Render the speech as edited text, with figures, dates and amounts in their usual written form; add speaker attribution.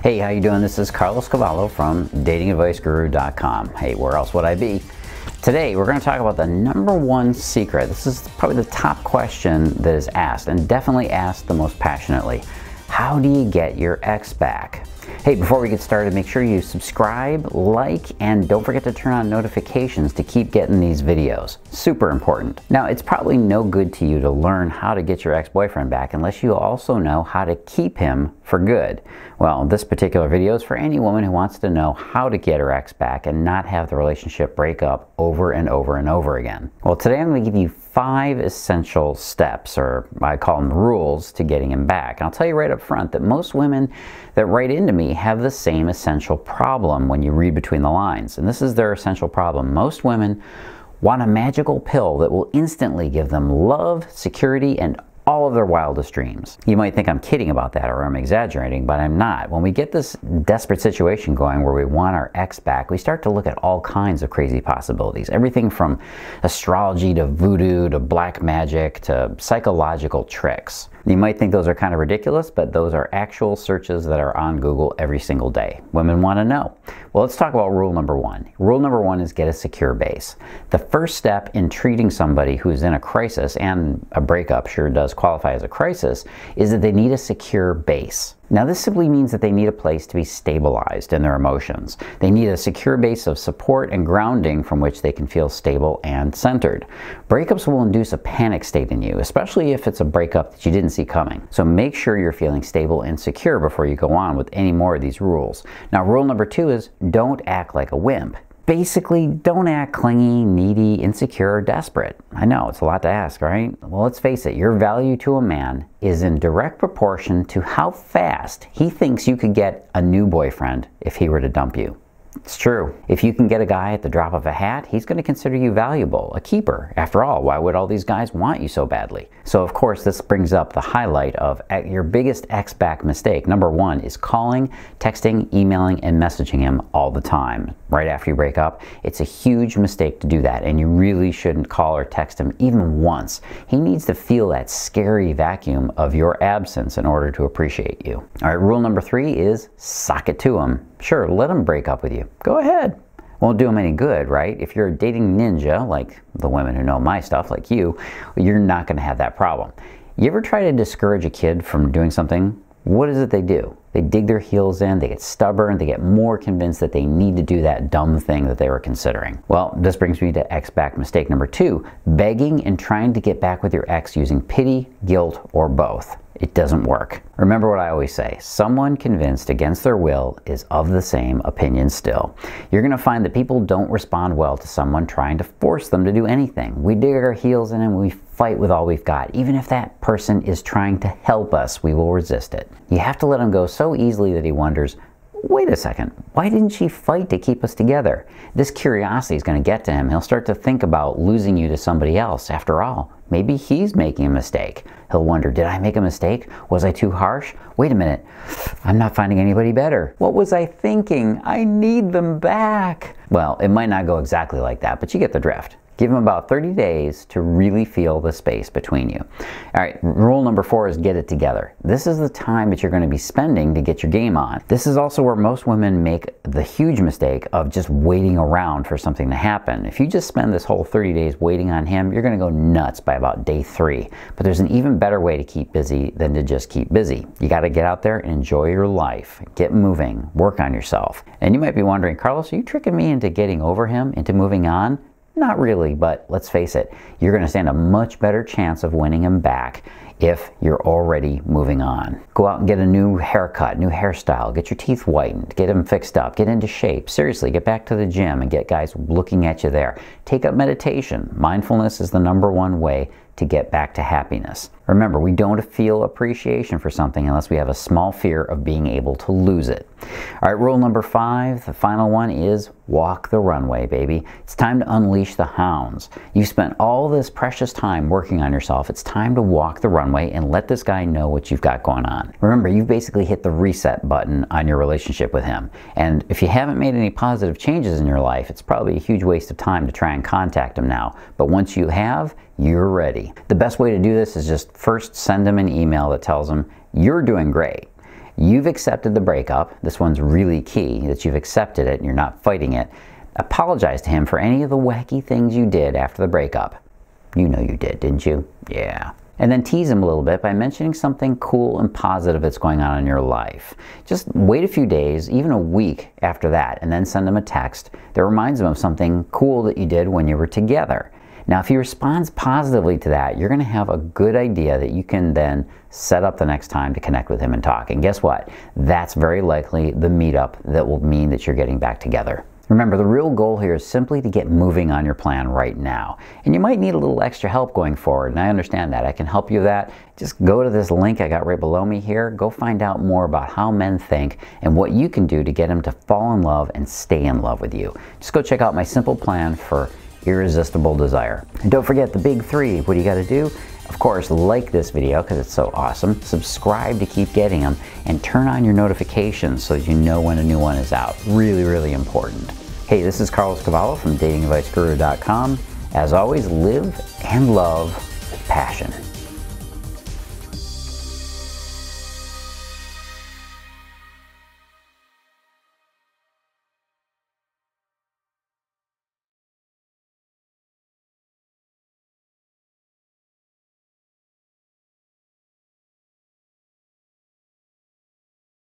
Speaker 1: Hey, how you doing? This is Cavallo from datingadviceguru.com. Hey, where else would I be? Today, we're going to talk about the #1 secret. This is probably the top question that is asked, and definitely asked the most passionately. How do you get your ex back? Hey, before we get started, make sure you subscribe, like, and don't forget to turn on notifications to keep getting these videos. Super important. Now, it's probably no good to you to learn how to get your ex-boyfriend back unless you also know how to keep him for good. Well, this particular video is for any woman who wants to know how to get her ex back and not have the relationship break up over and over and over again. Well, today I'm going to give you 5 essential steps, or I call them rules, to getting him back. And I'll tell you right up front that most women that write into me have the same essential problem when you read between the lines. And this is their essential problem. Most women want a magical pill that will instantly give them love, security, and all of their wildest dreams. You might think I'm kidding about that or I'm exaggerating, but I'm not. When we get this desperate situation going where we want our ex back, we start to look at all kinds of crazy possibilities. Everything from astrology to voodoo to black magic to psychological tricks. You might think those are kind of ridiculous, but those are actual searches that are on Google every single day. Women want to know. Well, let's talk about rule #1. Rule #1 is get a secure base. The first step in treating somebody who's in a crisis, and a breakup sure does qualify as a crisis, is that they need a secure base. Now, this simply means that they need a place to be stabilized in their emotions. They need a secure base of support and grounding from which they can feel stable and centered. Breakups will induce a panic state in you, especially if it's a breakup that you didn't see coming. So make sure you're feeling stable and secure before you go on with any more of these rules. Now, rule #2 is don't act like a wimp. Basically, don't act clingy, needy, insecure, or desperate. I know, it's a lot to ask, right? Well, let's face it, your value to a man is in direct proportion to how fast he thinks you could get a new boyfriend if he were to dump you. It's true. If you can get a guy at the drop of a hat, he's going to consider you valuable, a keeper. After all, why would all these guys want you so badly? So, of course, this brings up the highlight of your biggest ex-back mistake. #1 is calling, texting, emailing, and messaging him all the time. Right after you break up, it's a huge mistake to do that, and you really shouldn't call or text him even once. He needs to feel that scary vacuum of your absence in order to appreciate you. All right, rule #3 is sock it to him. Sure, let him break up with you. Go ahead. Won't do him any good, right? If you're a dating ninja, like the women who know my stuff, like you're not going to have that problem. You ever try to discourage a kid from doing something? What is it they do? They dig their heels in, they get stubborn, they get more convinced that they need to do that dumb thing that they were considering. Well, this brings me to ex-back mistake #2, begging and trying to get back with your ex using pity, guilt, or both. It doesn't work. Remember what I always say, someone convinced against their will is of the same opinion still. You're going to find that people don't respond well to someone trying to force them to do anything. We dig our heels in and we fight with all we've got. Even if that person is trying to help us, we will resist it. You have to let him go so easily that he wonders, wait a second, why didn't she fight to keep us together? This curiosity is going to get to him. He'll start to think about losing you to somebody else. After all, maybe he's making a mistake. He'll wonder, did I make a mistake? Was I too harsh? Wait a minute, I'm not finding anybody better. What was I thinking? I need them back. Well, it might not go exactly like that, but you get the drift. Give him about 30 days to really feel the space between you. All right, rule #4 is get it together. This is the time that you're going to be spending to get your game on. This is also where most women make the huge mistake of just waiting around for something to happen. If you just spend this whole 30 days waiting on him, you're going to go nuts by about day 3. But there's an even better way to keep busy than to just keep busy. You got to get out there and enjoy your life. Get moving. Work on yourself. And you might be wondering, Carlos, are you tricking me into getting over him, into moving on? Not really, but let's face it, you're going to stand a much better chance of winning him back if you're already moving on. Go out and get a new haircut, new hairstyle, get your teeth whitened, get them fixed up, get into shape. Seriously, get back to the gym and get guys looking at you there. Take up meditation. Mindfulness is the #1 way to get back to happiness. Remember, we don't feel appreciation for something unless we have a small fear of being able to lose it. All right, rule #5, the final one, is walk the runway, baby. It's time to unleash the hounds. You spent all this precious time working on yourself. It's time to walk the runway and let this guy know what you've got going on. Remember, you've basically hit the reset button on your relationship with him. And if you haven't made any positive changes in your life, it's probably a huge waste of time to try and contact him now. But once you have, you're ready. The best way to do this is just first send him an email that tells him you're doing great. You've accepted the breakup. This one's really key, that you've accepted it and you're not fighting it. Apologize to him for any of the wacky things you did after the breakup. You know you did, didn't you? Yeah. And then tease him a little bit by mentioning something cool and positive that's going on in your life. Just wait a few days, even a week after that, and then send him a text that reminds him of something cool that you did when you were together. Now, if he responds positively to that, you're going to have a good idea that you can then set up the next time to connect with him and talk. And guess what? That's very likely the meetup that will mean that you're getting back together. Remember, the real goal here is simply to get moving on your plan right now. And you might need a little extra help going forward, and I understand that. I can help you with that. Just go to this link I got right below me here. Go find out more about how men think and what you can do to get them to fall in love and stay in love with you. Just go check out my simple plan for irresistible desire. And don't forget the big 3. What do you got to do? Of course, like this video because it's so awesome, subscribe to keep getting them, and turn on your notifications so you know when a new one is out. Really, really important. Hey, this is Cavallo from datingadviceguru.com. As always, live and love with passion.